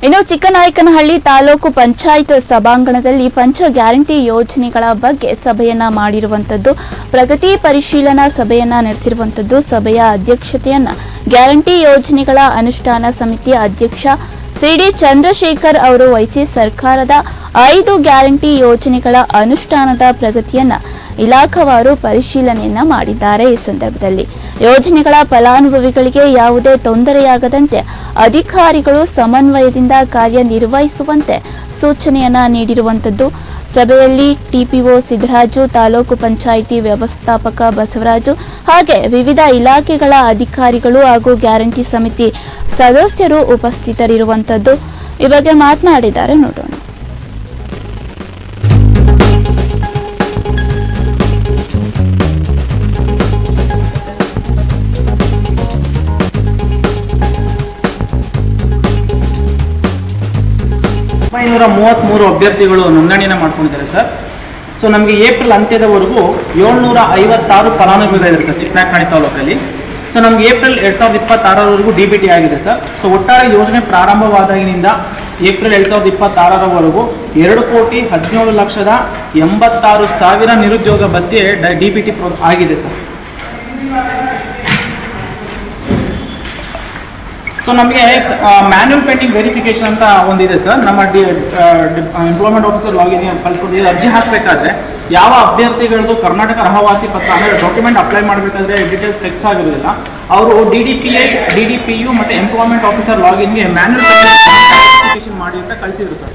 ಇನ್ನು ಚಿಕ್ಕನಾಯಕನಹಳ್ಳಿ ತಾಲೂಕು ಪಂಚಾಯತ್ ಸಭಾಂಗಣದಲ್ಲಿ ಪಂಚ ಗ್ಯಾರಂಟಿ ಯೋಜನೆಗಳ ಬಗ್ಗೆ ಸಭೆಯನ್ನ ಮಾಡಿರುವಂತದ್ದು, ಪ್ರಗತಿ ಪರಿಶೀಲನಾ ಸಭೆಯನ್ನ ನಡೆಸಿರುವಂತದ್ದು. ಸಭೆಯ ಅಧ್ಯಕ್ಷತೆಯನ್ನ ಗ್ಯಾರಂಟಿ ಯೋಜನೆಗಳ ಅನುಷ್ಠಾನ ಸಮಿತಿ ಅಧ್ಯಕ್ಷ ಸಿಡಿ ಚಂದ್ರಶೇಖರ್ ಅವರು ವಹಿಸಿ ಸರ್ಕಾರದ 5 ಗ್ಯಾರಂಟಿ ಯೋಜನೆಗಳ ಅನುಷ್ಠಾನದ ಪ್ರಗತಿಯನ್ನ ಇಲಾಖಾವಾರು ಪರಿಶೀಲನೆಯನ್ನ ಮಾಡಿದ್ದಾರೆ. ಈ ಸಂದರ್ಭದಲ್ಲಿ ಯೋಜನೆಗಳ ಫಲಾನುಭವಿಗಳಿಗೆ ಯಾವುದೇ ತೊಂದರೆಯಾಗದಂತೆ ಅಧಿಕಾರಿಗಳು ಸಮನ್ವಯದಿಂದ ಕಾರ್ಯನಿರ್ವಹಿಸುವಂತೆ ಸೂಚನೆಯನ್ನ ನೀಡಿರುವಂತದ್ದು. ಸಭೆಯಲ್ಲಿ ಟಿಪಿಒ ಸಿದ್ದರಾಜು, ತಾಲೂಕು ಪಂಚಾಯಿತಿ ವ್ಯವಸ್ಥಾಪಕ ಬಸವರಾಜು ಹಾಗೆ ವಿವಿಧ ಇಲಾಖೆಗಳ ಅಧಿಕಾರಿಗಳು ಹಾಗೂ ಗ್ಯಾರಂಟಿ ಸಮಿತಿ ಸದಸ್ಯರು ಉಪಸ್ಥಿತರಿರುವಂತದ್ದು. ಈ ಬಗ್ಗೆ ಮಾತನಾಡಿದ್ದಾರೆ, ನೋಡೋಣ. ಇನ್ನೂರ 33 ಅಭ್ಯರ್ಥಿಗಳು ನೋಂದಣಿಯನ್ನು ಮಾಡ್ಕೊಂಡಿದ್ದಾರೆ ಸರ್. ಸೊ ನಮಗೆ ಏಪ್ರಿಲ್ ಅಂತ್ಯದವರೆಗೂ 756 ಫಲಾನುಭವಿಗಳಿದ್ದಾರೆ ಸರ್ ಚಿಕ್ಕನಾಯಕನಹಳ್ಳಿ ತಾಲೂಕಲ್ಲಿ. ಸೊ ನಮಗೆ ಏಪ್ರಿಲ್ 2026ರವರೆಗೂ DBT ಆಗಿದೆ ಸರ್. ಸೊ ಒಟ್ಟಾರೆ ಯೋಜನೆ ಪ್ರಾರಂಭವಾದಾಗಿನಿಂದ ಏಪ್ರಿಲ್ 2026ರವರೆಗೂ 2,17,86,000 ನಿರುದ್ಯೋಗ ಭತ್ಯೆ DBT ಆಗಿದೆ ಸರ್. ಸೊ ನಮಗೆ ಮ್ಯಾನ್ಯುವಲ್ ಪೆಂಡಿಂಗ್ ವೆರಿಫಿಕೇಶನ್ ಅಂತ ಒಂದಿದೆ ಸರ್. ನಮ್ಮ ಎಂಪ್ಲಾಯ್ಮೆಂಟ್ ಆಫೀಸರ್ ಲಾಗಿನ್ ಕಳಿಸ್ಕೊಟ್ಟಿದ್ದೀವಿ. ಅರ್ಜಿ ಹಾಕಬೇಕಾದ್ರೆ ಯಾವ ಅಭ್ಯರ್ಥಿಗಳದ್ದು ಕರ್ನಾಟಕ ರಹವಾಸಿ ಪತ್ರ ಅಂದರೆ ಡಾಕ್ಯುಮೆಂಟ್ ಅಪ್ಲೈ ಮಾಡಬೇಕಾದ್ರೆ ಡೀಟೇಲ್ಸ್ ಚೆಕ್ ಆಗಿರೋದಿಲ್ಲ, ಅವರು DDPI, DDPU ಮತ್ತು ಎಂಪ್ಲಾಯ್ಮೆಂಟ್ ಆಫೀಸರ್ ಲಾಗಿನ್ಗೆ ಮ್ಯಾನ್ಯುವಲ್ ವೆರಿಫಿಕೇಶನ್ ಮಾಡಿ ಅಂತ ಕಳಿಸಿದ್ರು ಸರ್.